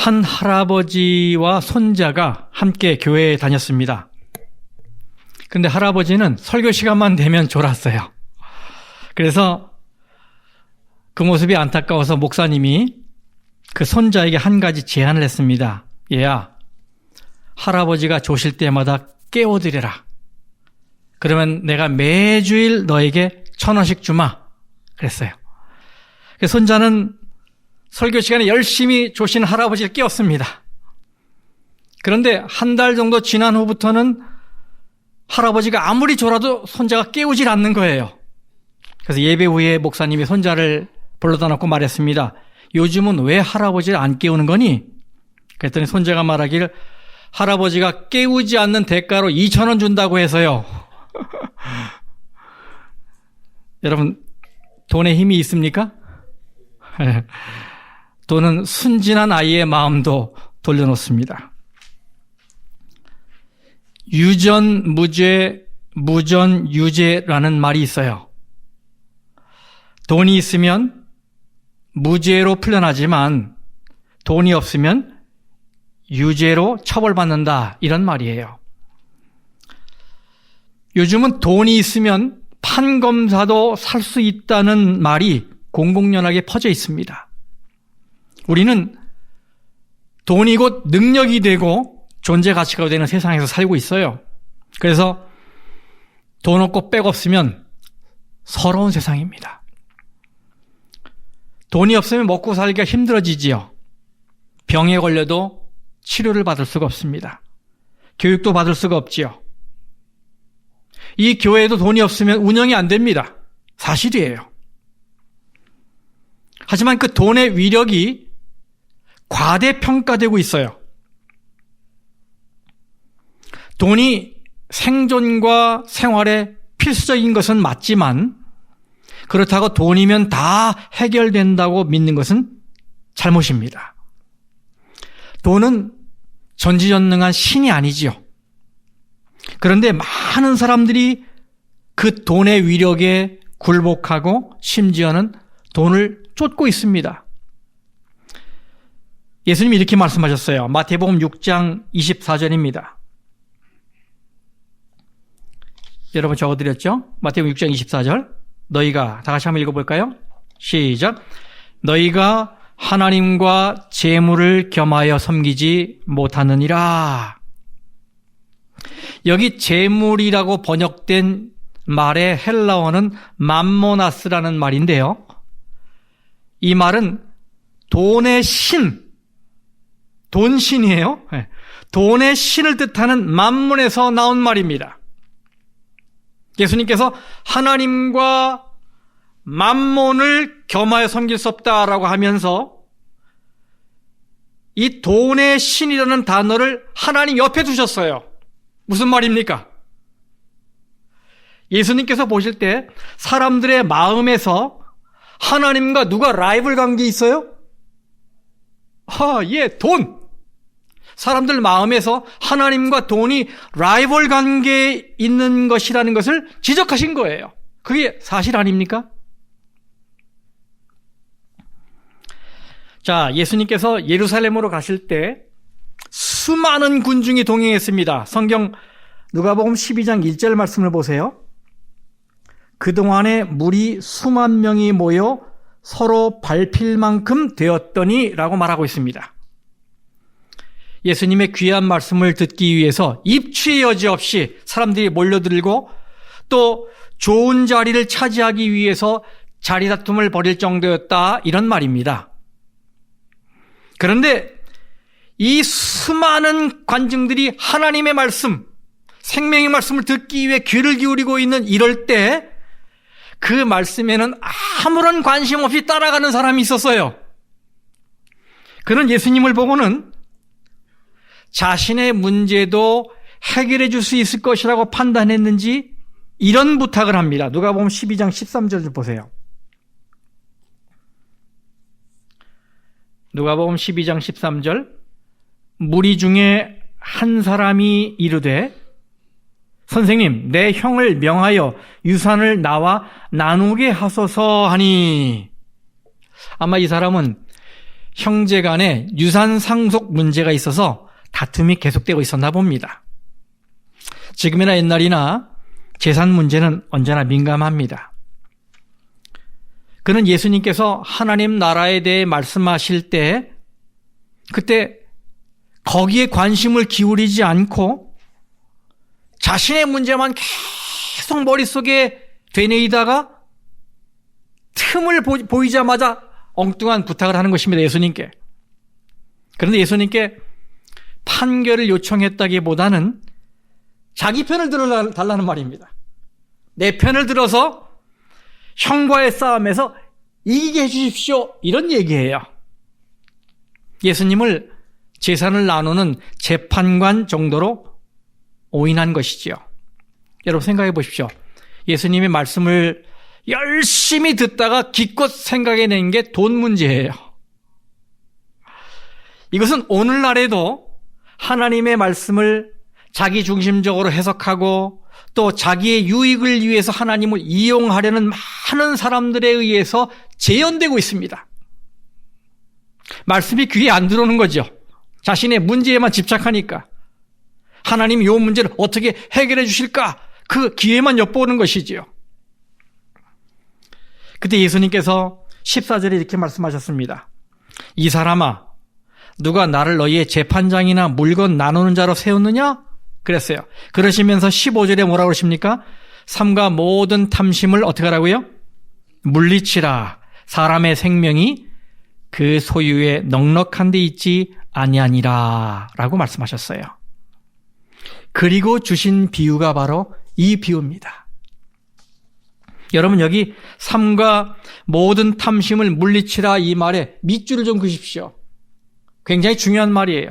한 할아버지와 손자가 함께 교회에 다녔습니다. 근데 할아버지는 설교 시간만 되면 졸았어요. 그래서 그 모습이 안타까워서 목사님이 그 손자에게 한 가지 제안을 했습니다. 얘야, 할아버지가 조실 때마다 깨워드려라. 그러면 내가 매주일 너에게 1,000원씩 주마. 그랬어요. 그래서 손자는 설교 시간에 열심히 조신 할아버지를 깨웠습니다. 그런데 한 달 정도 지난 후부터는 할아버지가 아무리 졸아도 손자가 깨우질 않는 거예요. 그래서 예배 후에 목사님이 손자를 불러다 놓고 말했습니다. 요즘은 왜 할아버지를 안 깨우는 거니? 그랬더니 손자가 말하길 할아버지가 깨우지 않는 대가로 2,000원 준다고 해서요. 여러분, 돈에 힘이 있습니까? 돈은 순진한 아이의 마음도 돌려놓습니다. 유전무죄, 무전유죄라는 말이 있어요. 돈이 있으면 무죄로 풀려나지만 돈이 없으면 유죄로 처벌받는다, 이런 말이에요. 요즘은 돈이 있으면 판검사도 살 수 있다는 말이 공공연하게 퍼져 있습니다. 우리는 돈이 곧 능력이 되고 존재 가치가 되는 세상에서 살고 있어요. 그래서 돈 없고 백 없으면 서러운 세상입니다. 돈이 없으면 먹고 살기가 힘들어지지요. 병에 걸려도 치료를 받을 수가 없습니다. 교육도 받을 수가 없지요. 이 교회도 돈이 없으면 운영이 안 됩니다. 사실이에요. 하지만 그 돈의 위력이 과대평가되고 있어요. 돈이 생존과 생활에 필수적인 것은 맞지만 그렇다고 돈이면 다 해결된다고 믿는 것은 잘못입니다. 돈은 전지전능한 신이 아니지요. 그런데 많은 사람들이 그 돈의 위력에 굴복하고 심지어는 돈을 쫓고 있습니다. 예수님이 이렇게 말씀하셨어요. 마태복음 6장 24절입니다. 여러분 적어드렸죠? 마태복음 6장 24절. 너희가, 다 같이 한번 읽어볼까요? 시작. 너희가 하나님과 재물을 겸하여 섬기지 못하느니라. 여기 재물이라고 번역된 말의 헬라어는 맘모나스라는 말인데요. 이 말은 돈의 신, 돈신이에요. 돈의 신을 뜻하는 맘몬에서 나온 말입니다. 예수님께서 하나님과 맘몬을 겸하여 섬길 수 없다라고 하면서 이 돈의 신이라는 단어를 하나님 옆에 두셨어요. 무슨 말입니까? 예수님께서 보실 때 사람들의 마음에서 하나님과 누가 라이벌 관계에 있어요? 돈! 사람들 마음에서 하나님과 돈이 라이벌 관계에 있는 것이라는 것을 지적하신 거예요. 그게 사실 아닙니까? 자, 예수님께서 예루살렘으로 가실 때 수많은 군중이 동행했습니다. 성경 누가복음 12장 1절 말씀을 보세요. 그동안에 무리 수만 명이 모여 서로 밟힐 만큼 되었더니 라고 말하고 있습니다. 예수님의 귀한 말씀을 듣기 위해서 입추의 여지 없이 사람들이 몰려들고 또 좋은 자리를 차지하기 위해서 자리 다툼을 벌일 정도였다, 이런 말입니다. 그런데 이 수많은 관중들이 하나님의 말씀, 생명의 말씀을 듣기 위해 귀를 기울이고 있는 이럴 때 그 말씀에는 아무런 관심 없이 따라가는 사람이 있었어요. 그는 예수님을 보고는 자신의 문제도 해결해 줄 수 있을 것이라고 판단했는지 이런 부탁을 합니다. 누가복음 12장 13절 보세요. 누가복음 12장 13절. 무리 중에 한 사람이 이르되 선생님, 내 형을 명하여 유산을 나와 나누게 하소서 하니. 아마 이 사람은 형제 간에 유산 상속 문제가 있어서 다툼이 계속되고 있었나 봅니다. 지금이나 옛날이나 재산 문제는 언제나 민감합니다. 그는 예수님께서 하나님 나라에 대해 말씀하실 때 그때 거기에 관심을 기울이지 않고 자신의 문제만 계속 머릿속에 되뇌이다가 틈을 보이자마자 엉뚱한 부탁을 하는 것입니다. 예수님께. 그런데 예수님께 판결을 요청했다기보다는 자기 편을 들어달라는 말입니다. 내 편을 들어서 형과의 싸움에서 이기게 해주십시오. 이런 얘기예요. 예수님을 재산을 나누는 재판관 정도로 오인한 것이지요. 여러분 생각해 보십시오. 예수님의 말씀을 열심히 듣다가 기껏 생각해낸 게 돈 문제예요. 이것은 오늘날에도 하나님의 말씀을 자기 중심적으로 해석하고 또 자기의 유익을 위해서 하나님을 이용하려는 많은 사람들에 의해서 재현되고 있습니다. 말씀이 귀에 안 들어오는 거죠. 자신의 문제에만 집착하니까. 하나님이 이 문제를 어떻게 해결해 주실까? 그 기회만 엿보는 것이지요. 그때 예수님께서 14절에 이렇게 말씀하셨습니다. 이 사람아, 누가 나를 너희의 재판장이나 물건 나누는 자로 세웠느냐? 그랬어요. 그러시면서 15절에 뭐라고 그러십니까? 삼가 모든 탐심을 어떻게 하라고요? 물리치라. 사람의 생명이 그 소유에 넉넉한 데 있지 아니하니라 라고 말씀하셨어요. 그리고 주신 비유가 바로 이 비유입니다. 여러분 여기 삼가 모든 탐심을 물리치라 이 말에 밑줄을 좀 그십시오. 굉장히 중요한 말이에요.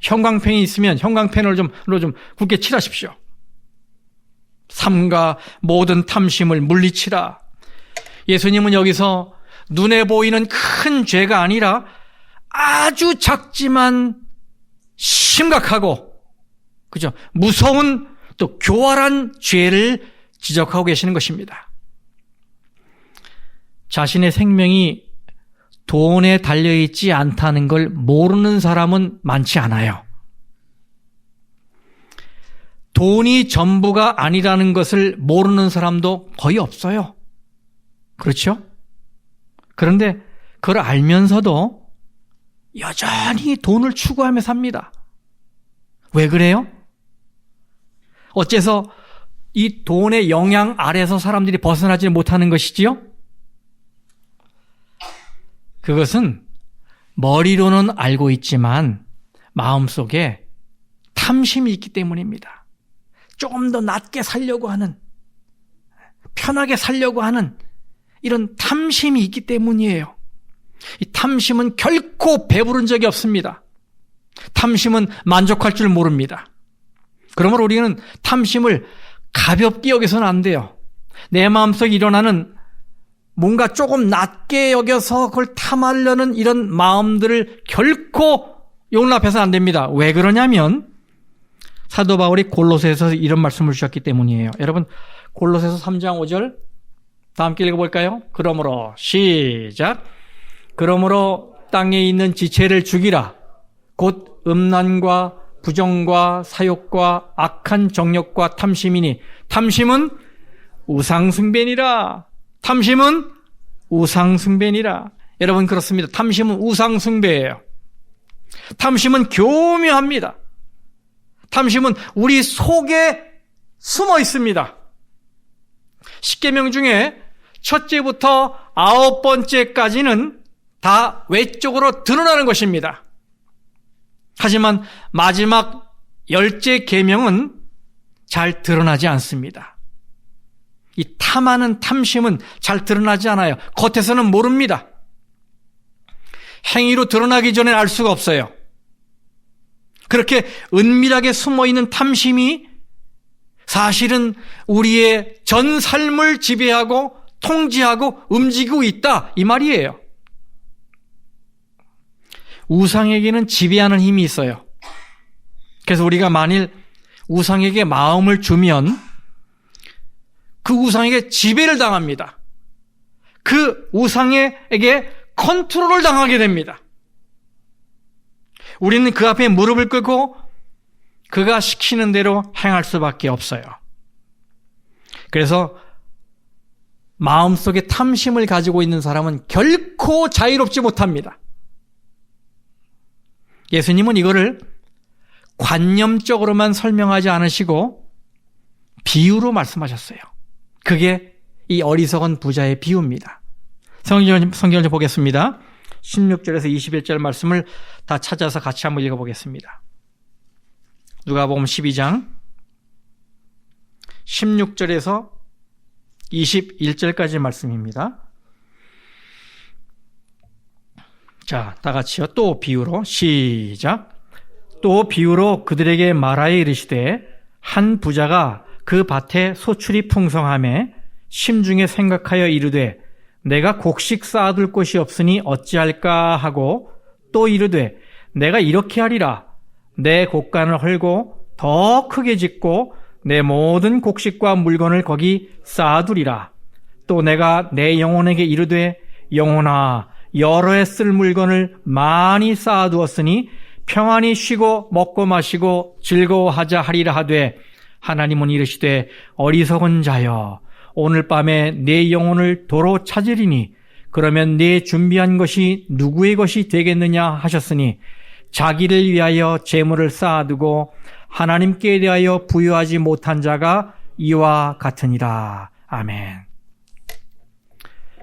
형광펜이 있으면 형광펜으로 좀 굵게 칠하십시오. 삼가 모든 탐심을 물리치라. 예수님은 여기서 눈에 보이는 큰 죄가 아니라 아주 작지만 심각하고 그죠? 무서운 또 교활한 죄를 지적하고 계시는 것입니다. 자신의 생명이 돈에 달려있지 않다는 걸 모르는 사람은 많지 않아요. 돈이 전부가 아니라는 것을 모르는 사람도 거의 없어요. 그렇죠? 그런데 그걸 알면서도 여전히 돈을 추구하며 삽니다. 왜 그래요? 어째서 이 돈의 영향 아래서 사람들이 벗어나지 못하는 것이지요? 그것은 머리로는 알고 있지만 마음속에 탐심이 있기 때문입니다. 조금 더 낮게 살려고 하는, 편하게 살려고 하는 이런 탐심이 있기 때문이에요. 이 탐심은 결코 배부른 적이 없습니다. 탐심은 만족할 줄 모릅니다. 그러므로 우리는 탐심을 가볍게 여겨서는 안 돼요. 내 마음속에 일어나는 뭔가 조금 낮게 여겨서 그걸 탐하려는 이런 마음들을 결코 용납해서는 안 됩니다. 왜 그러냐면 사도 바울이 골로새에서 이런 말씀을 주셨기 때문이에요. 여러분 골로새서 3장 5절 다 함께 읽어볼까요? 그러므로 시작. 그러므로 땅에 있는 지체를 죽이라. 곧 음란과 부정과 사욕과 악한 정욕과 탐심이니 탐심은 우상숭배니라. 탐심은 우상숭배니라. 여러분 그렇습니다. 탐심은 우상숭배예요. 탐심은 교묘합니다. 탐심은 우리 속에 숨어 있습니다. 10계명 중에 첫째부터 9번째까지는 다 외적으로 드러나는 것입니다. 하지만 마지막 10째 계명은 잘 드러나지 않습니다. 이 탐하는 탐심은 잘 드러나지 않아요. 겉에서는 모릅니다. 행위로 드러나기 전에 알 수가 없어요. 그렇게 은밀하게 숨어있는 탐심이 사실은 우리의 전 삶을 지배하고 통제하고 움직이고 있다 이 말이에요. 우상에게는 지배하는 힘이 있어요. 그래서 우리가 만일 우상에게 마음을 주면 그 우상에게 지배를 당합니다. 그 우상에게 컨트롤을 당하게 됩니다. 우리는 그 앞에 무릎을 꿇고 그가 시키는 대로 행할 수밖에 없어요. 그래서 마음속에 탐심을 가지고 있는 사람은 결코 자유롭지 못합니다. 예수님은 이거를 관념적으로만 설명하지 않으시고 비유로 말씀하셨어요. 그게 이 어리석은 부자의 비유입니다. 성경을 좀 보겠습니다. 16절에서 21절 말씀을 다 찾아서 같이 한번 읽어보겠습니다. 누가복음 12장 16절에서 21절까지 말씀입니다. 자, 다 같이요. 또 비유로 시작. 또 비유로 그들에게 말하여 이르시되 한 부자가 그 밭에 소출이 풍성하매 심중에 생각하여 이르되 내가 곡식 쌓아둘 곳이 없으니 어찌할까 하고 또 이르되 내가 이렇게 하리라. 내 곡간을 헐고 더 크게 짓고 내 모든 곡식과 물건을 거기 쌓아두리라. 또 내가 내 영혼에게 이르되 영혼아 여러 해 쓸 물건을 많이 쌓아두었으니 평안히 쉬고 먹고 마시고 즐거워하자 하리라 하되 하나님은 이르시되 어리석은 자여 오늘 밤에 내 영혼을 도로 찾으리니 그러면 네 준비한 것이 누구의 것이 되겠느냐 하셨으니 자기를 위하여 재물을 쌓아두고 하나님께 대하여 부여하지 못한 자가 이와 같으니라. 아멘.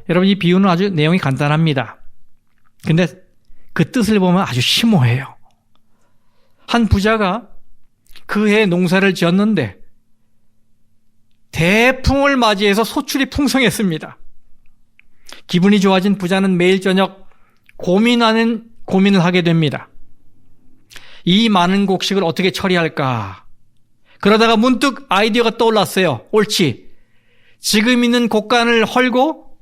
여러분, 이 비유는 아주 내용이 간단합니다. 근데 그 뜻을 보면 아주 심오해요. 한 부자가 그 해 농사를 지었는데 대풍을 맞이해서 소출이 풍성했습니다. 기분이 좋아진 부자는 매일 저녁 고민을 하게 됩니다. 이 많은 곡식을 어떻게 처리할까? 그러다가 문득 아이디어가 떠올랐어요. 옳지. 지금 있는 곡간을 헐고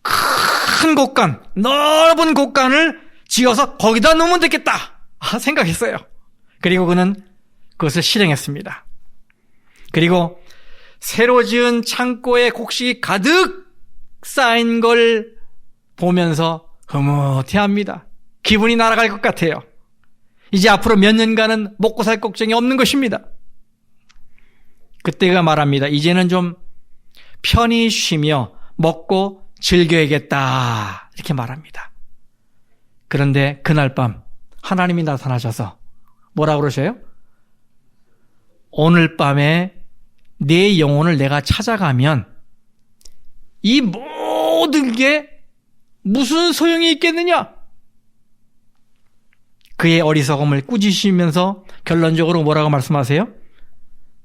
큰 곡간, 넓은 곡간을 지어서 거기다 놓으면 되겠다 생각했어요. 그리고 그는 그것을 실행했습니다. 그리고 새로 지은 창고에 곡식이 가득 쌓인 걸 보면서 흐뭇해합니다. 기분이 날아갈 것 같아요. 이제 앞으로 몇 년간은 먹고 살 걱정이 없는 것입니다. 그때가 말합니다. 이제는 좀 편히 쉬며 먹고 즐겨야겠다 이렇게 말합니다. 그런데 그날 밤 하나님이 나타나셔서 뭐라고 그러셔요? 오늘 밤에 내 영혼을 내가 찾아가면 이 모든 게 무슨 소용이 있겠느냐? 그의 어리석음을 꾸짖으시면서 결론적으로 뭐라고 말씀하세요?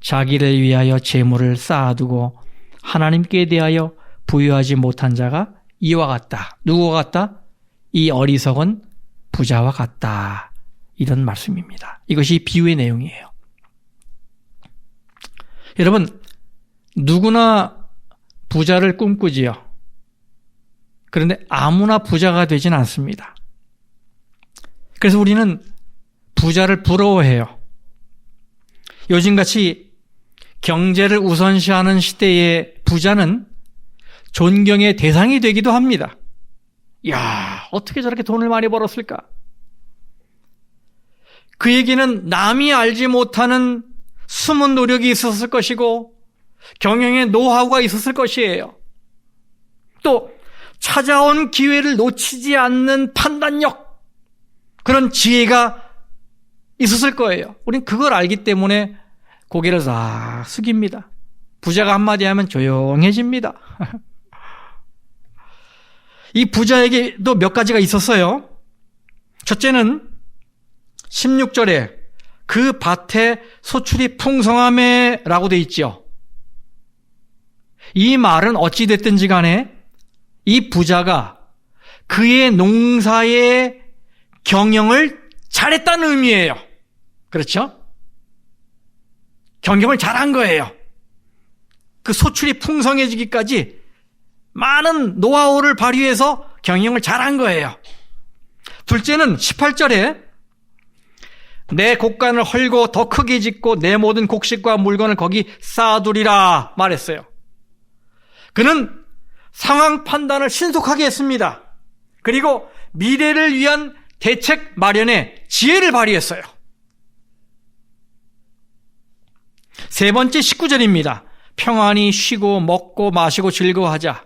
자기를 위하여 재물을 쌓아두고 하나님께 대하여 부여하지 못한 자가 이와 같다. 누구와 같다? 이 어리석은 부자와 같다. 이런 말씀입니다. 이것이 비유의 내용이에요. 여러분, 누구나 부자를 꿈꾸지요. 그런데 아무나 부자가 되진 않습니다. 그래서 우리는 부자를 부러워해요. 요즘같이 경제를 우선시하는 시대의 부자는 존경의 대상이 되기도 합니다. 이야, 어떻게 저렇게 돈을 많이 벌었을까? 그에게는 남이 알지 못하는 숨은 노력이 있었을 것이고 경영의 노하우가 있었을 것이에요. 또 찾아온 기회를 놓치지 않는 판단력, 그런 지혜가 있었을 거예요. 우린 그걸 알기 때문에 고개를 싹 숙입니다. 부자가 한마디 하면 조용해집니다. 이 부자에게도 몇 가지가 있었어요. 첫째는 16절에 그 밭에 소출이 풍성함에 라고 되어 있죠. 이 말은 어찌됐든지 간에 이 부자가 그의 농사의 경영을 잘했다는 의미예요. 그렇죠? 경영을 잘한 거예요. 그 소출이 풍성해지기까지 많은 노하우를 발휘해서 경영을 잘한 거예요. 둘째는 18절에 내 곡간을 헐고 더 크게 짓고 내 모든 곡식과 물건을 거기 쌓아두리라 말했어요. 그는 상황 판단을 신속하게 했습니다. 그리고 미래를 위한 대책 마련에 지혜를 발휘했어요. 세 번째 19절입니다. 평안히 쉬고 먹고 마시고 즐거워하자.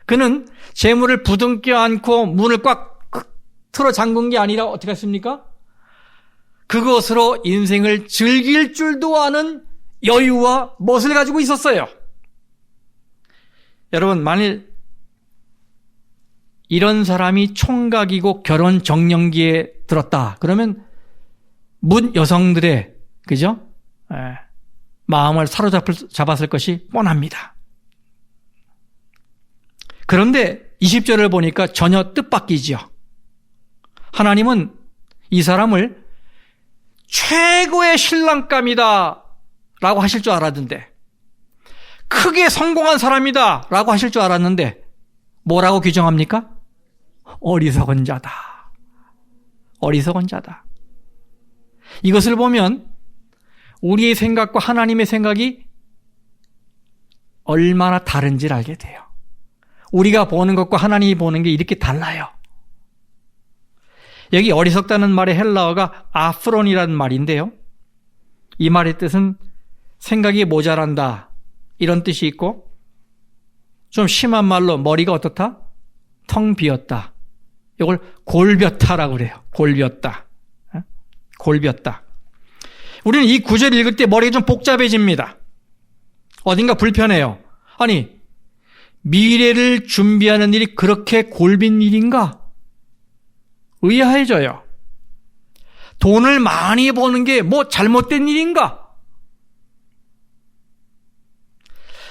그는 재물을 부둥켜 안고 문을 꽉 틀어 잠근 게 아니라 어떻게 했습니까? 그것으로 인생을 즐길 줄도 아는 여유와 멋을 가지고 있었어요. 여러분, 만일 이런 사람이 총각이고 결혼 정년기에 들었다. 그러면 문 여성들의, 그죠? 마음을 사로잡았을 것이 뻔합니다. 그런데 20절을 보니까 전혀 뜻밖이지요. 하나님은 이 사람을 최고의 신랑감이다 라고 하실 줄 알았는데, 크게 성공한 사람이다 라고 하실 줄 알았는데 뭐라고 규정합니까? 어리석은 자다. 어리석은 자다. 이것을 보면 우리의 생각과 하나님의 생각이 얼마나 다른지를 알게 돼요. 우리가 보는 것과 하나님이 보는 게 이렇게 달라요. 여기 어리석다는 말의 헬라어가 아프론이라는 말인데요. 이 말의 뜻은 생각이 모자란다 이런 뜻이 있고, 좀 심한 말로 머리가 어떻다? 텅 비었다. 이걸 골비었다라고 그래요. 골비었다. 골비었다. 우리는 이 구절 읽을 때 머리가 좀 복잡해집니다. 어딘가 불편해요. 아니, 미래를 준비하는 일이 그렇게 골빈 일인가? 의아해져요. 돈을 많이 버는 게 뭐 잘못된 일인가?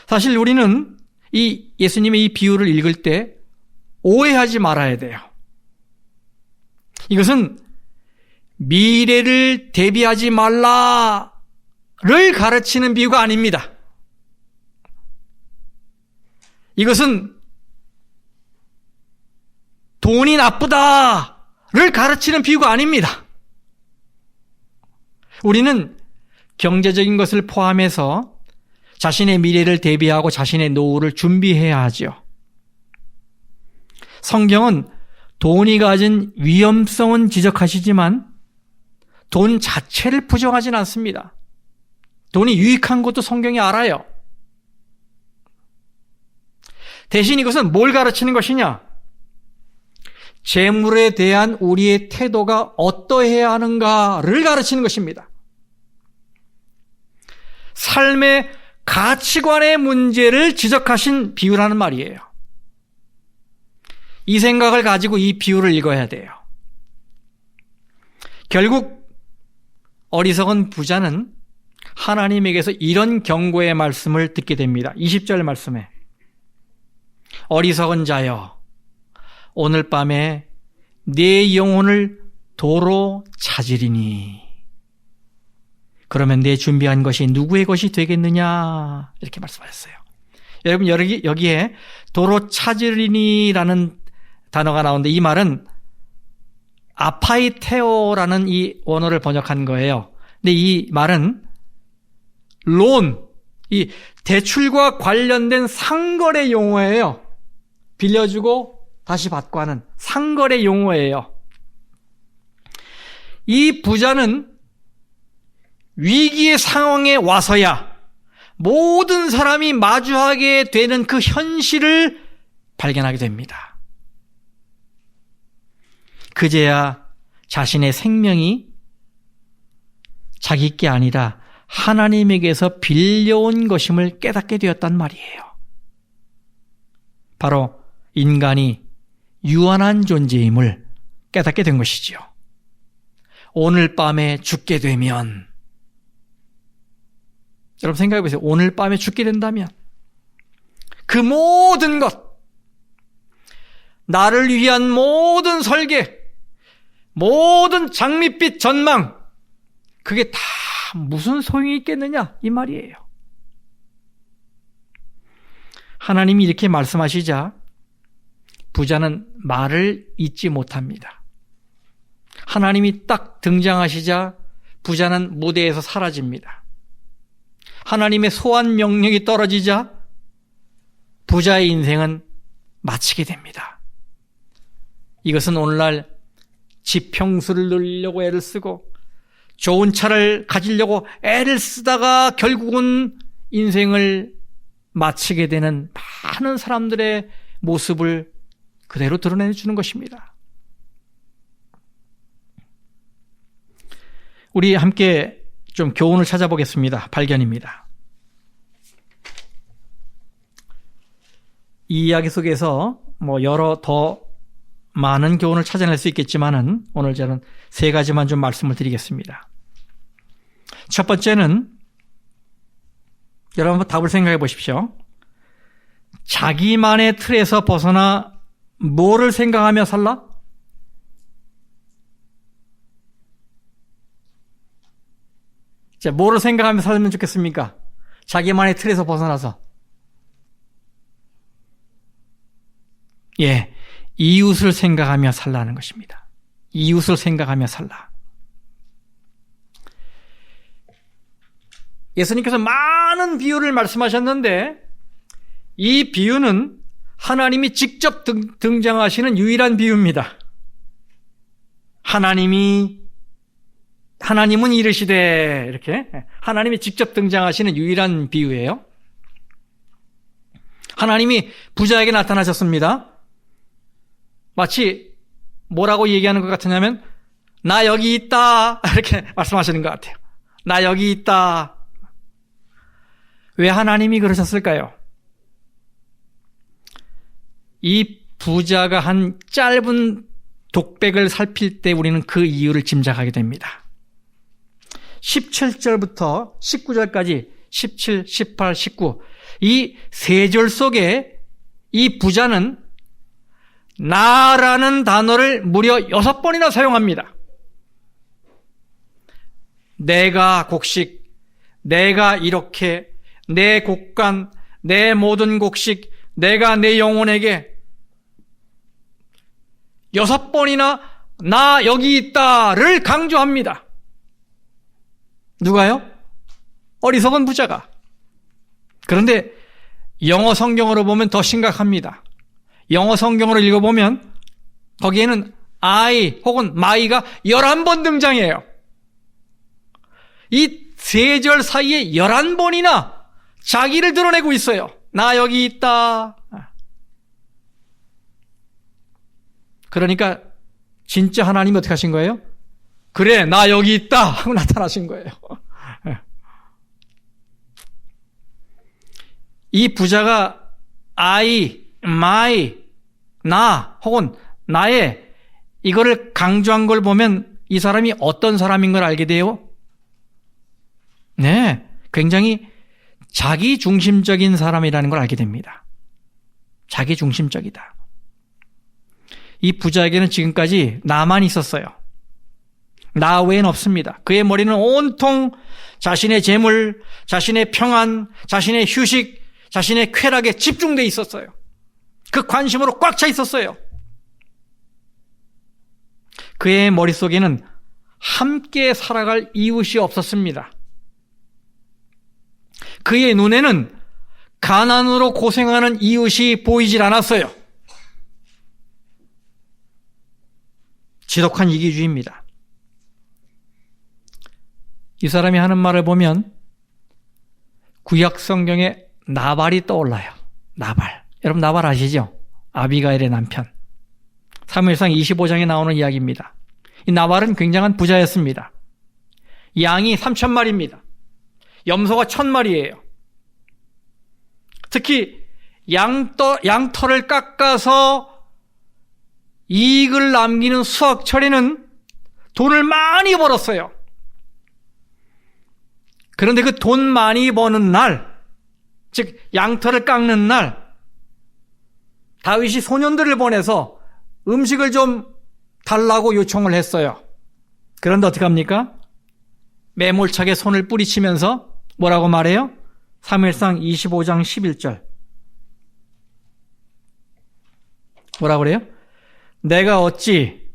사실 우리는 이 예수님의 이 비유를 읽을 때 오해하지 말아야 돼요. 이것은 미래를 대비하지 말라를 가르치는 비유가 아닙니다. 이것은 돈이 나쁘다를 가르치는 비유가 아닙니다. 우리는 경제적인 것을 포함해서 자신의 미래를 대비하고 자신의 노후를 준비해야 하죠. 성경은 돈이 가진 위험성은 지적하시지만 돈 자체를 부정하지는 않습니다. 돈이 유익한 것도 성경이 알아요. 대신 이것은 뭘 가르치는 것이냐? 재물에 대한 우리의 태도가 어떠해야 하는가를 가르치는 것입니다. 삶의 가치관의 문제를 지적하신 비유라는 말이에요. 이 생각을 가지고 이 비유를 읽어야 돼요. 결국 어리석은 부자는 하나님에게서 이런 경고의 말씀을 듣게 됩니다. 20절 말씀에 어리석은 자여, 오늘 밤에 내 영혼을 도로 찾으리니 그러면 내 준비한 것이 누구의 것이 되겠느냐, 이렇게 말씀하셨어요. 여러분, 여기에 도로 찾으리니라는 단어가 나오는데 이 말은 아파이테오라는 이 원어를 번역한 거예요. 근데 이 말은 론, 이 대출과 관련된 상거래 용어예요. 빌려주고 다시 받고 하는 상거래 용어예요. 이 부자는 위기의 상황에 와서야 모든 사람이 마주하게 되는 그 현실을 발견하게 됩니다. 그제야 자신의 생명이 자기 게 아니라 하나님에게서 빌려온 것임을 깨닫게 되었단 말이에요. 바로 인간이 유한한 존재임을 깨닫게 된 것이지요. 오늘 밤에 죽게 되면, 여러분 생각해 보세요. 오늘 밤에 죽게 된다면 그 모든 것, 나를 위한 모든 설계, 모든 장밋빛 전망, 그게 다 무슨 소용이 있겠느냐, 이 말이에요. 하나님이 이렇게 말씀하시자 부자는 말을 잇지 못합니다. 하나님이 딱 등장하시자 부자는 무대에서 사라집니다. 하나님의 소환 명령이 떨어지자 부자의 인생은 마치게 됩니다. 이것은 오늘날 지평수를 누리려고 애를 쓰고 좋은 차를 가지려고 애를 쓰다가 결국은 인생을 마치게 되는 많은 사람들의 모습을 그대로 드러내주는 것입니다. 우리 함께 좀 교훈을 찾아보겠습니다. 발견입니다. 이 이야기 속에서 여러 더 많은 교훈을 찾아낼 수 있겠지만은 오늘 저는 3가지만 좀 말씀을 드리겠습니다. 첫 번째는 여러분 한번 답을 생각해 보십시오. 자기만의 틀에서 벗어나 뭐를 생각하며 살라? 자, 뭐를 생각하며 살면 좋겠습니까? 자기만의 틀에서 벗어나서. 예, 이웃을 생각하며 살라는 것입니다. 이웃을 생각하며 살라. 예수님께서 많은 비유를 말씀하셨는데 이 비유는 하나님이 직접 등장하시는 유일한 비유입니다. 하나님은 이르시되 이렇게 하나님이 직접 등장하시는 유일한 비유예요. 하나님이 부자에게 나타나셨습니다. 마치 뭐라고 얘기하는 것 같으냐면 나 여기 있다 이렇게 말씀하시는 것 같아요. 나 여기 있다. 왜 하나님이 그러셨을까요? 이 부자가 한 짧은 독백을 살필 때 우리는 그 이유를 짐작하게 됩니다. 17절부터 19절까지 17, 18, 19 이 3절 속에 이 부자는 나라는 단어를 무려 6번이나 사용합니다. 내가 곡식, 내가 이렇게, 내 곡간, 내 모든 곡식, 내가 내 영혼에게 6번이나 나 여기 있다를 강조합니다. 누가요? 어리석은 부자가. 그런데 영어 성경으로 보면 더 심각합니다. 영어 성경으로 읽어보면 거기에는 I 혹은 my가 11번 등장해요. 이 3절 사이에 11번이나 자기를 드러내고 있어요. 나 여기 있다. 그러니까 진짜 하나님이 어떻게 하신 거예요? 그래, 나 여기 있다 하고 나타나신 거예요. 이 부자가 I, my, 나 혹은 나의 이거를 강조한 걸 보면 이 사람이 어떤 사람인 걸 알게 돼요? 네, 굉장히 자기중심적인 사람이라는 걸 알게 됩니다. 자기중심적이다. 이 부자에게는 지금까지 나만 있었어요. 나 외엔 없습니다. 그의 머리는 온통 자신의 재물, 자신의 평안, 자신의 휴식, 자신의 쾌락에 집중되어 있었어요. 그 관심으로 꽉 차 있었어요. 그의 머릿속에는 함께 살아갈 이웃이 없었습니다. 그의 눈에는 가난으로 고생하는 이웃이 보이질 않았어요. 지독한 이기주의입니다. 이 사람이 하는 말을 보면 구약 성경에 나발이 떠올라요. 나발. 여러분 나발 아시죠? 아비가일의 남편. 사무엘상 25장에 나오는 이야기입니다. 이 나발은 굉장한 부자였습니다. 양이 3,000마리입니다. 염소가 1,000마리예요. 특히 양털을 깎아서 이익을 남기는 수확철에는 돈을 많이 벌었어요. 그런데 그 돈 많이 버는 날, 즉 양털을 깎는 날, 다윗이 소년들을 보내서 음식을 좀 달라고 요청을 했어요. 그런데 어떻게 합니까? 매몰차게 손을 뿌리치면서 뭐라고 말해요? 사무엘상 25장 11절. 뭐라고 그래요? 내가 어찌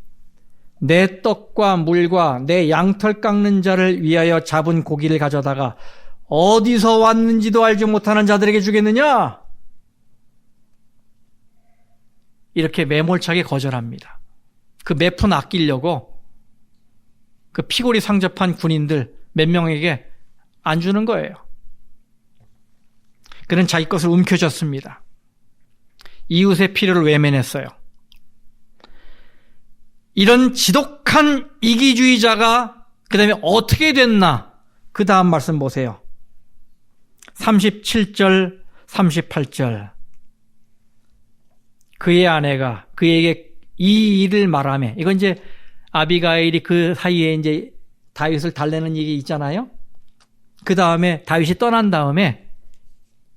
내 떡과 물과 내 양털 깎는 자를 위하여 잡은 고기를 가져다가 어디서 왔는지도 알지 못하는 자들에게 주겠느냐? 이렇게 매몰차게 거절합니다. 그 몇 푼 아끼려고 그 피골이 상접한 군인들 몇 명에게 안 주는 거예요. 그는 자기 것을 움켜쥐었습니다. 이웃의 필요를 외면했어요. 이런 지독한 이기주의자가 그 다음에 어떻게 됐나? 그 다음 말씀 보세요. 37절, 38절. 그의 아내가 그에게 이 일을 말하며, 이건 이제 아비가일이 그 사이에 이제 다윗을 달래는 얘기 있잖아요. 그 다음에 다윗이 떠난 다음에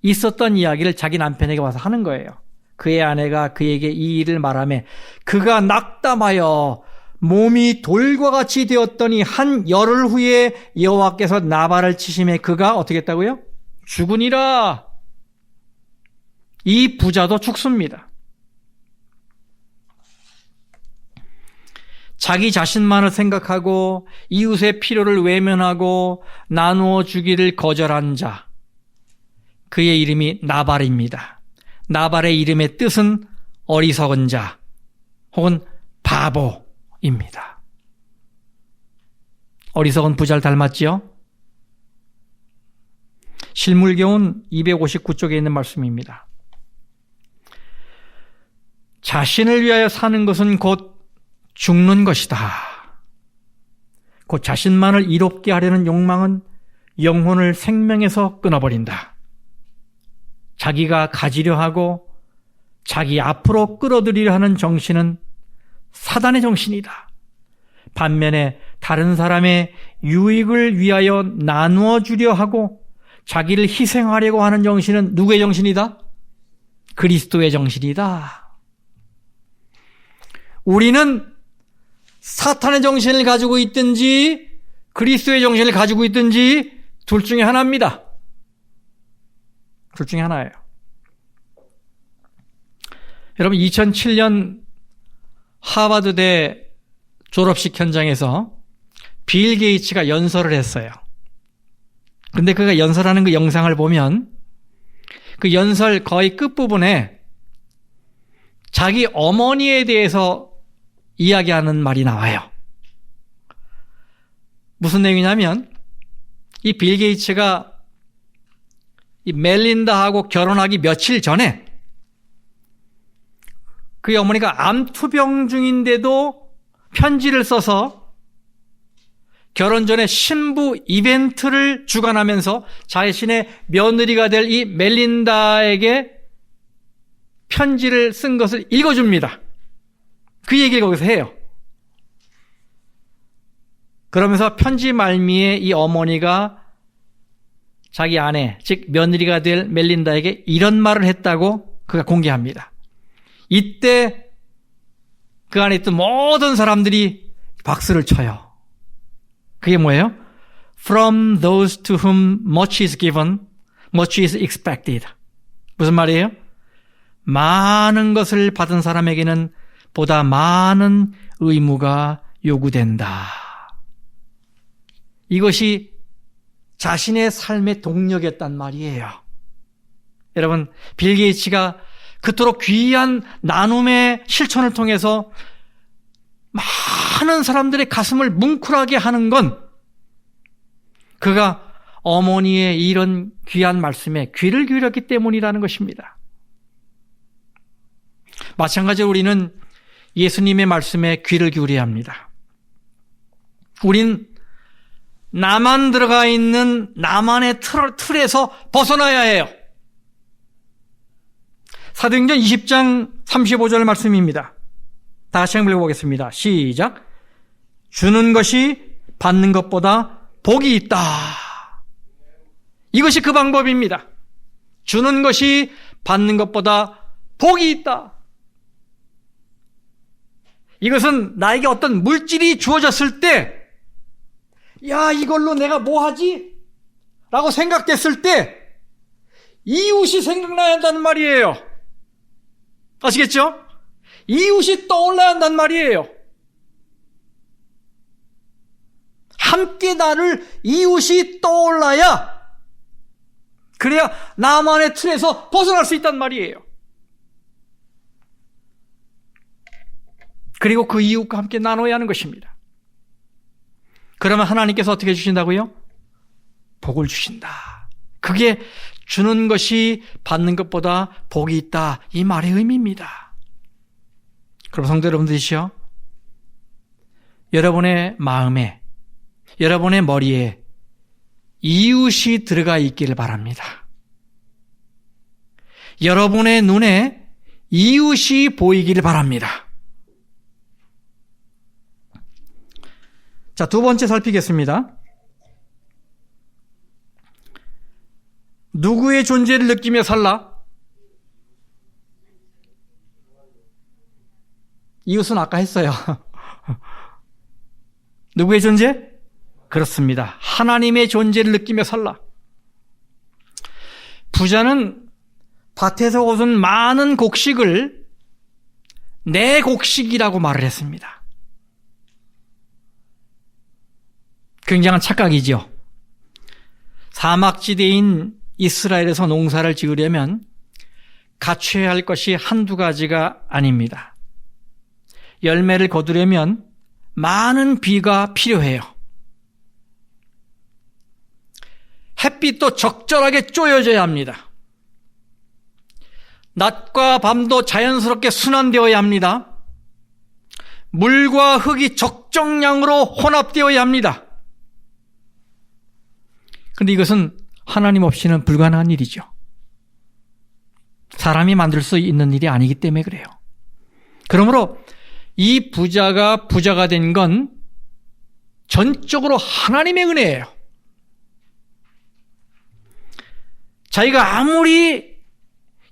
있었던 이야기를 자기 남편에게 와서 하는 거예요. 그의 아내가 그에게 이 일을 말하며 그가 낙담하여 몸이 돌과 같이 되었더니 한 열흘 후에 여호와께서 나발을 치심에 그가 어떻게 했다고요? 죽으니라. 이 부자도 죽습니다. 자기 자신만을 생각하고 이웃의 필요를 외면하고 나누어 주기를 거절한 자, 그의 이름이 나발입니다. 나발의 이름의 뜻은 어리석은 자 혹은 바보입니다. 어리석은 부자를 닮았지요? 실물교훈 259쪽에 있는 말씀입니다. 자신을 위하여 사는 것은 곧 죽는 것이다. 곧 자신만을 이롭게 하려는 욕망은 영혼을 생명에서 끊어버린다. 자기가 가지려 하고 자기 앞으로 끌어들이려 하는 정신은 사단의 정신이다. 반면에 다른 사람의 유익을 위하여 나누어 주려 하고 자기를 희생하려고 하는 정신은 누구의 정신이다? 그리스도의 정신이다. 우리는 사탄의 정신을 가지고 있든지 그리스도의 정신을 가지고 있든지 둘 중에 하나입니다. 둘 중에 하나예요. 여러분 2007년 하버드대 졸업식 현장에서 빌 게이츠가 연설을 했어요. 근데 그가 연설하는 그 영상을 보면 그 연설 거의 끝부분에 자기 어머니에 대해서 이야기하는 말이 나와요. 무슨 내용이냐면 이 빌 게이츠가 이 멜린다하고 결혼하기 며칠 전에 그의 어머니가 암투병 중인데도 편지를 써서 결혼 전에 신부 이벤트를 주관하면서 자신의 며느리가 될 이 멜린다에게 편지를 쓴 것을 읽어줍니다. 그 얘기를 거기서 해요. 그러면서 편지 말미에 이 어머니가 자기 아내, 즉 며느리가 될 멜린다에게 이런 말을 했다고 그가 공개합니다. 이때 그 안에 있던 모든 사람들이 박수를 쳐요. 그게 뭐예요? From those to whom much is given, much is expected. 무슨 말이에요? 많은 것을 받은 사람에게는 보다 많은 의무가 요구된다. 이것이 자신의 삶의 동력이었단 말이에요. 여러분, 빌 게이츠가 그토록 귀한 나눔의 실천을 통해서 많은 사람들의 가슴을 뭉클하게 하는 건 그가 어머니의 이런 귀한 말씀에 귀를 기울였기 때문이라는 것입니다. 마찬가지로 우리는 예수님의 말씀에 귀를 기울여야 합니다. 우린 나만 들어가 있는 나만의 틀에서 벗어나야 해요. 사도행전 20장 35절 말씀입니다. 다 같이 한번 읽어보겠습니다. 시작. 주는 것이 받는 것보다 복이 있다. 이것이 그 방법입니다. 주는 것이 받는 것보다 복이 있다. 이것은 나에게 어떤 물질이 주어졌을 때, 야, 이걸로 내가 뭐 하지? 라고 생각됐을 때 이웃이 생각나야 한다는 말이에요. 아시겠죠? 이웃이 떠올라야 한다는 말이에요. 함께 나를 이웃이 떠올라야, 그래야 나만의 틀에서 벗어날 수 있단 말이에요. 그리고 그 이웃과 함께 나눠야 하는 것입니다. 그러면 하나님께서 어떻게 주신다고요? 복을 주신다. 그게 주는 것이 받는 것보다 복이 있다. 이 말의 의미입니다. 그럼 성도 여러분들이시여, 여러분의 마음에, 여러분의 머리에 이웃이 들어가 있기를 바랍니다. 여러분의 눈에 이웃이 보이기를 바랍니다. 자, 두 번째 살피겠습니다. 누구의 존재를 느끼며 살라? 이웃은 아까 했어요. 누구의 존재? 그렇습니다. 하나님의 존재를 느끼며 살라. 부자는 밭에서 거둔 많은 곡식을 내 곡식이라고 말을 했습니다. 굉장한 착각이죠. 사막지대인 이스라엘에서 농사를 지으려면 갖춰야 할 것이 한두 가지가 아닙니다. 열매를 거두려면 많은 비가 필요해요. 햇빛도 적절하게 쬐어져야 합니다. 낮과 밤도 자연스럽게 순환되어야 합니다. 물과 흙이 적정량으로 혼합되어야 합니다. 그런데 이것은 하나님 없이는 불가능한 일이죠. 사람이 만들 수 있는 일이 아니기 때문에 그래요. 그러므로 이 부자가 부자가 된 건 전적으로 하나님의 은혜예요. 자기가 아무리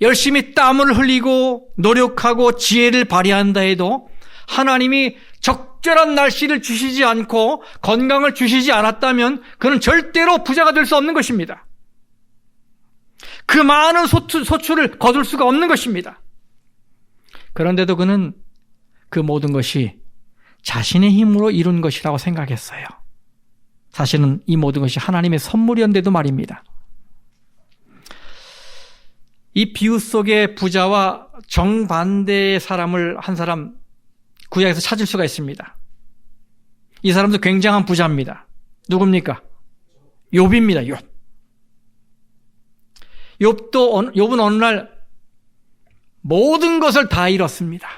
열심히 땀을 흘리고 노력하고 지혜를 발휘한다 해도 하나님이 적절한 날씨를 주시지 않고 건강을 주시지 않았다면 그는 절대로 부자가 될 수 없는 것입니다. 그 많은 소출을 거둘 수가 없는 것입니다. 그런데도 그는 그 모든 것이 자신의 힘으로 이룬 것이라고 생각했어요. 사실은 이 모든 것이 하나님의 선물이었는데도 말입니다. 이 비유 속의 부자와 정반대의 사람을 한 사람 구약에서 찾을 수가 있습니다. 이 사람도 굉장한 부자입니다. 누굽니까? 욥입니다. 욥은 어느 날 모든 것을 다 잃었습니다.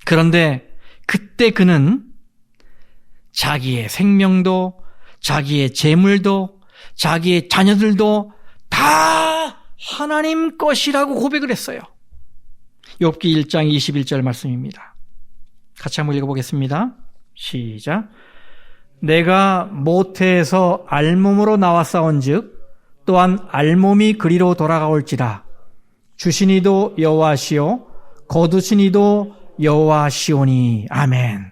그런데 그때 그는 자기의 생명도, 자기의 재물도, 자기의 자녀들도 다 하나님 것이라고 고백을 했어요. 욥기 1장 21절 말씀입니다. 같이 한번 읽어보겠습니다. 시작. 내가 모태에서 알몸으로 나왔사온즉 또한 알몸이 그리로 돌아가올지라. 주시니도 여호와시오 거두시니도 여호와시오니. 아멘.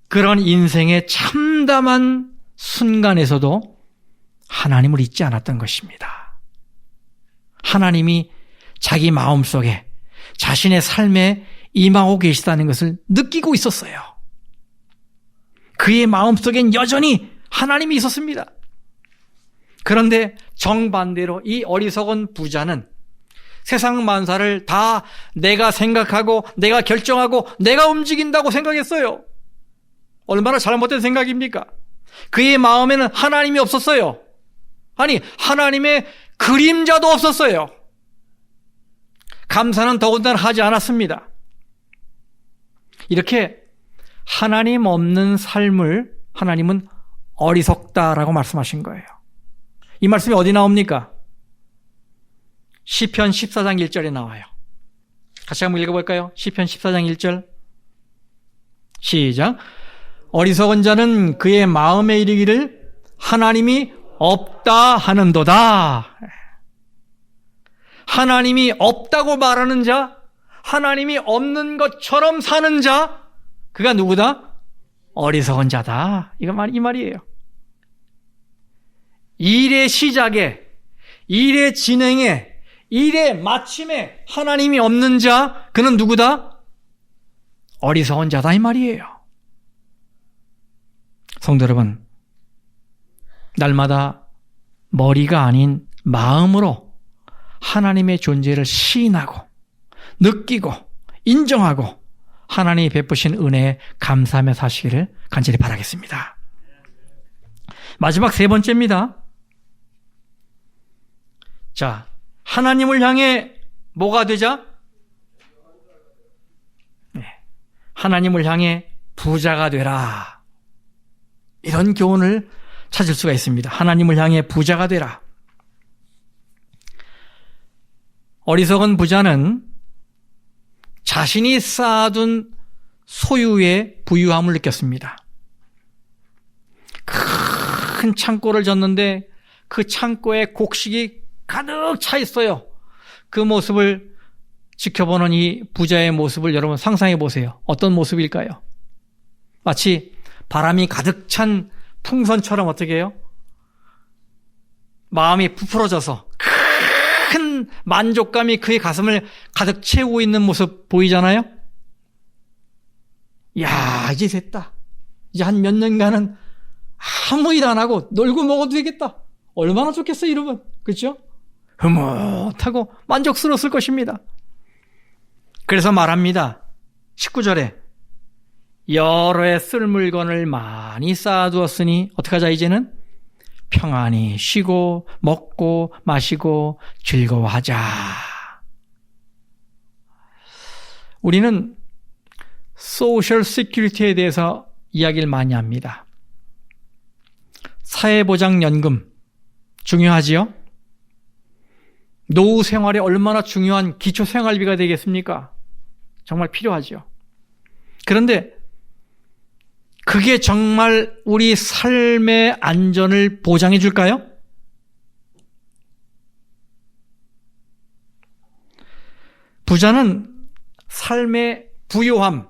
그런 인생의 참담한 순간에서도 하나님을 잊지 않았던 것입니다. 하나님이 자기 마음속에 자신의 삶에 임하고 계시다는 것을 느끼고 있었어요. 그의 마음속엔 여전히 하나님이 있었습니다. 그런데 정반대로 이 어리석은 부자는 세상 만사를 다 내가 생각하고 내가 결정하고 내가 움직인다고 생각했어요. 얼마나 잘못된 생각입니까? 그의 마음에는 하나님이 없었어요. 아니, 하나님의 그림자도 없었어요. 감사는 더군다나 하지 않았습니다. 이렇게 하나님 없는 삶을 하나님은 어리석다라고 말씀하신 거예요. 이 말씀이 어디 나옵니까? 시편 14장 1절에 나와요. 같이 한번 읽어볼까요? 시편 14장 1절 시작. 어리석은 자는 그의 마음에 이르기를 하나님이 없다 하는도다. 하나님이 없다고 말하는 자, 하나님이 없는 것처럼 사는 자, 그가 누구다? 어리석은 자다. 이 말이에요. 일의 시작에, 일의 진행에, 일의 마침에 하나님이 없는 자, 그는 누구다? 어리석은 자다 이 말이에요. 성도 여러분, 날마다 머리가 아닌 마음으로 하나님의 존재를 시인하고 느끼고 인정하고 하나님이 베푸신 은혜에 감사하며 사시기를 간절히 바라겠습니다. 마지막 세 번째입니다. 자, 하나님을 향해 뭐가 되자? 하나님을 향해 부자가 되라. 이런 교훈을 찾을 수가 있습니다. 하나님을 향해 부자가 되라. 어리석은 부자는 자신이 쌓아둔 소유의 부유함을 느꼈습니다. 큰 창고를 졌는데 그 창고에 곡식이 가득 차 있어요. 그 모습을 지켜보는 이 부자의 모습을 여러분 상상해 보세요. 어떤 모습일까요? 마치 바람이 가득 찬 풍선처럼 어떻게 해요? 마음이 부풀어져서 큰 만족감이 그의 가슴을 가득 채우고 있는 모습 보이잖아요? 야, 이제 됐다. 이제 한 몇 년간은 아무 일 안 하고 놀고 먹어도 되겠다. 얼마나 좋겠어요, 여러분. 그렇죠? 흐뭇하고 만족스러웠을 것입니다. 그래서 말합니다. 19절에 여러 해 쓸 물건을 많이 쌓아두었으니 어떻게 하자 이제는? 평안히 쉬고 먹고 마시고 즐거워하자. 우리는 소셜 시큐리티에 대해서 이야기를 많이 합니다. 사회보장연금 중요하지요? 노후 생활에 얼마나 중요한 기초생활비가 되겠습니까? 정말 필요하죠. 그런데 그게 정말 우리 삶의 안전을 보장해 줄까요? 부자는 삶의 부요함,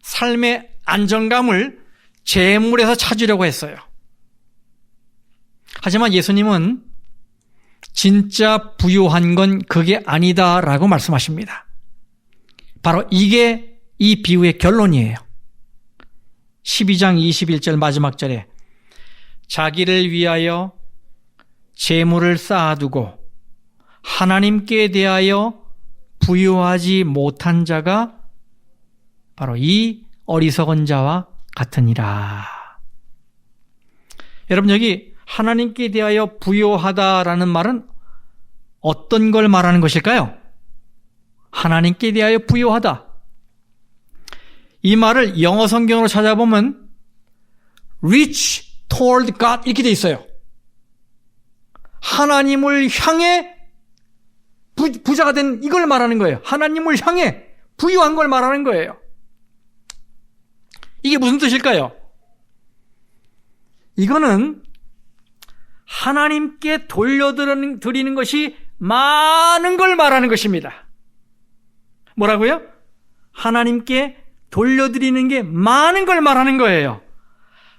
삶의 안정감을 재물에서 찾으려고 했어요. 하지만 예수님은 진짜 부요한 건 그게 아니다라고 말씀하십니다. 바로 이게 이 비유의 결론이에요. 12장 21절 마지막 절에 자기를 위하여 재물을 쌓아두고 하나님께 대하여 부요하지 못한 자가 바로 이 어리석은 자와 같으니라. 여러분, 여기 하나님께 대하여 부요하다라는 말은 어떤 걸 말하는 것일까요? 하나님께 대하여 부요하다. 이 말을 영어 성경으로 찾아보면 rich toward God 이렇게 돼 있어요. 하나님을 향해 부자가 된 이걸 말하는 거예요. 하나님을 향해 부유한 걸 말하는 거예요. 이게 무슨 뜻일까요? 이거는 하나님께 돌려드리는 것이 많은 걸 말하는 것입니다. 뭐라고요? 하나님께 돌려드리는 게 많은 걸 말하는 거예요.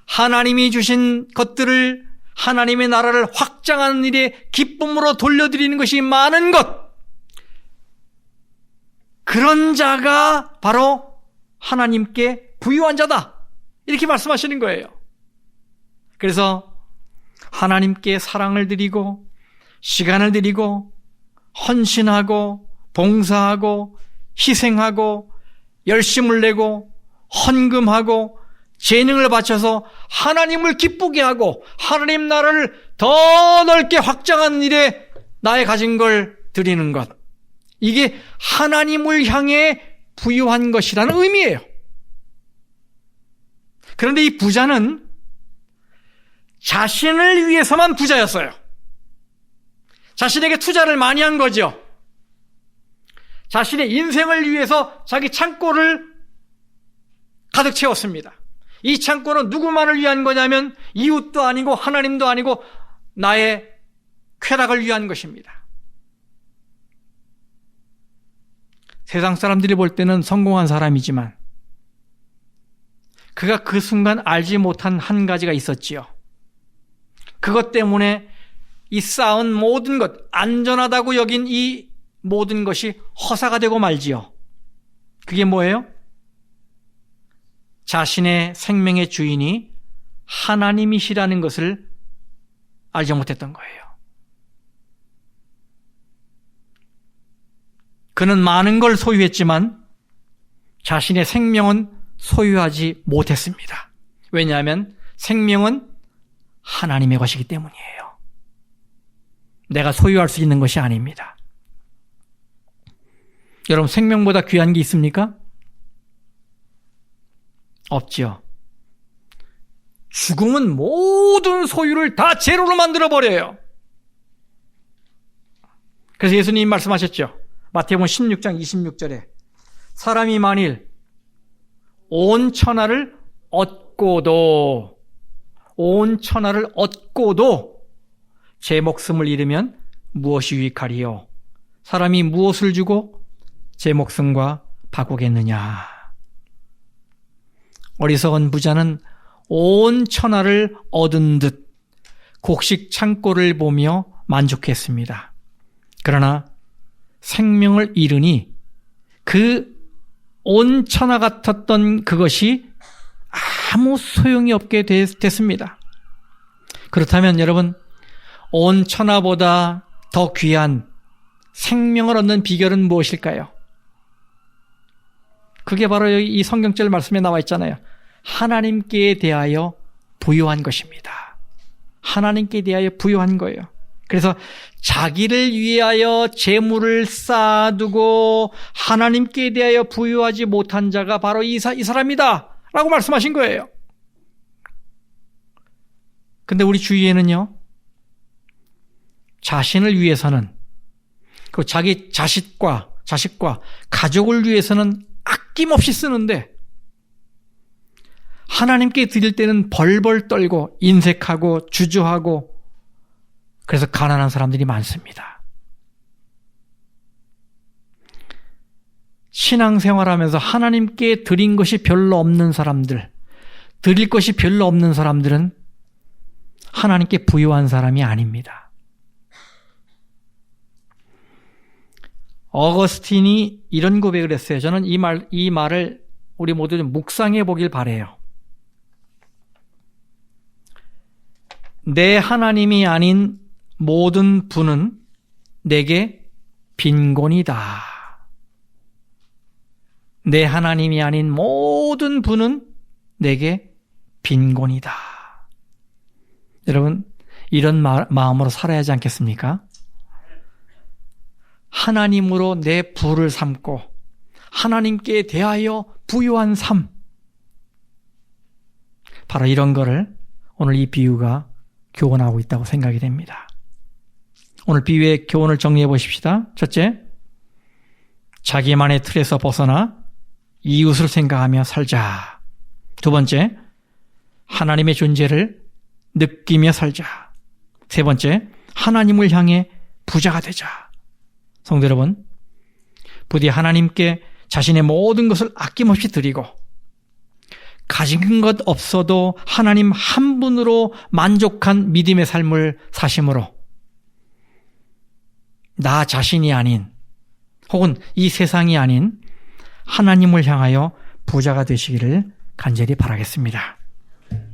하나님이 주신 것들을 하나님의 나라를 확장하는 일에 기쁨으로 돌려드리는 것이 많은 것. 그런 자가 바로 하나님께 부유한 자다. 이렇게 말씀하시는 거예요. 그래서 하나님께 사랑을 드리고 시간을 드리고 헌신하고 봉사하고 희생하고 열심을 내고 헌금하고 재능을 바쳐서 하나님을 기쁘게 하고 하나님 나라를 더 넓게 확장하는 일에 나의 가진 걸 드리는 것. 이게 하나님을 향해 부유한 것이라는 의미예요. 그런데 이 부자는 자신을 위해서만 부자였어요. 자신에게 투자를 많이 한 거죠. 자신의 인생을 위해서 자기 창고를 가득 채웠습니다. 이 창고는 누구만을 위한 거냐면 이웃도 아니고 하나님도 아니고 나의 쾌락을 위한 것입니다. 세상 사람들이 볼 때는 성공한 사람이지만 그가 그 순간 알지 못한 한 가지가 있었지요. 그것 때문에 이 쌓은 모든 것, 안전하다고 여긴 이 모든 것이 허사가 되고 말지요. 그게 뭐예요? 자신의 생명의 주인이 하나님이시라는 것을 알지 못했던 거예요. 그는 많은 걸 소유했지만 자신의 생명은 소유하지 못했습니다. 왜냐하면 생명은 하나님의 것이기 때문이에요. 내가 소유할 수 있는 것이 아닙니다. 여러분, 생명보다 귀한 게 있습니까? 없죠. 죽음은 모든 소유를 다 제로로 만들어버려요. 그래서 예수님 말씀하셨죠. 마태복음 16장 26절에 사람이 만일 온 천하를 얻고도 제 목숨을 잃으면 무엇이 유익하리요? 사람이 무엇을 주고 제 목숨과 바꾸겠느냐? 어리석은 부자는 온 천하를 얻은 듯 곡식 창고를 보며 만족했습니다. 그러나 생명을 잃으니 그 온 천하 같았던 그것이 아무 소용이 없게 됐습니다. 그렇다면 여러분, 온 천하보다 더 귀한 생명을 얻는 비결은 무엇일까요? 그게 바로 이 성경절 말씀에 나와 있잖아요. 하나님께 대하여 부요한 것입니다. 하나님께 대하여 부요한 거예요. 그래서 자기를 위하여 재물을 쌓아두고 하나님께 대하여 부요하지 못한 자가 바로 이 사람이다 라고 말씀하신 거예요. 근데 우리 주위에는요, 자신을 위해서는, 그리고 자기 자식과 가족을 위해서는 아낌없이 쓰는데 하나님께 드릴 때는 벌벌 떨고 인색하고 주저하고, 그래서 가난한 사람들이 많습니다. 신앙생활하면서 하나님께 드린 것이 별로 없는 사람들, 드릴 것이 별로 없는 사람들은 하나님께 부요한 사람이 아닙니다. 어거스틴이 이런 고백을 했어요. 저는 이 말을 우리 모두 좀 묵상해 보길 바라요. 내 하나님이 아닌 모든 분은 내게 빈곤이다. 내 하나님이 아닌 모든 분은 내게 빈곤이다. 여러분, 이런 마음으로 살아야 하지 않겠습니까? 하나님으로 내 부를 삼고 하나님께 대하여 부요한 삶, 바로 이런 거를 오늘 이 비유가 교훈하고 있다고 생각이 됩니다. 오늘 비유의 교훈을 정리해 보십시다. 첫째, 자기만의 틀에서 벗어나 이웃을 생각하며 살자. 두 번째, 하나님의 존재를 느끼며 살자. 세 번째, 하나님을 향해 부자가 되자. 성도 여러분, 부디 하나님께 자신의 모든 것을 아낌없이 드리고 가진 것 없어도 하나님 한 분으로 만족한 믿음의 삶을 사심으로 나 자신이 아닌, 혹은 이 세상이 아닌 하나님을 향하여 부자가 되시기를 간절히 바라겠습니다.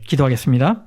기도하겠습니다.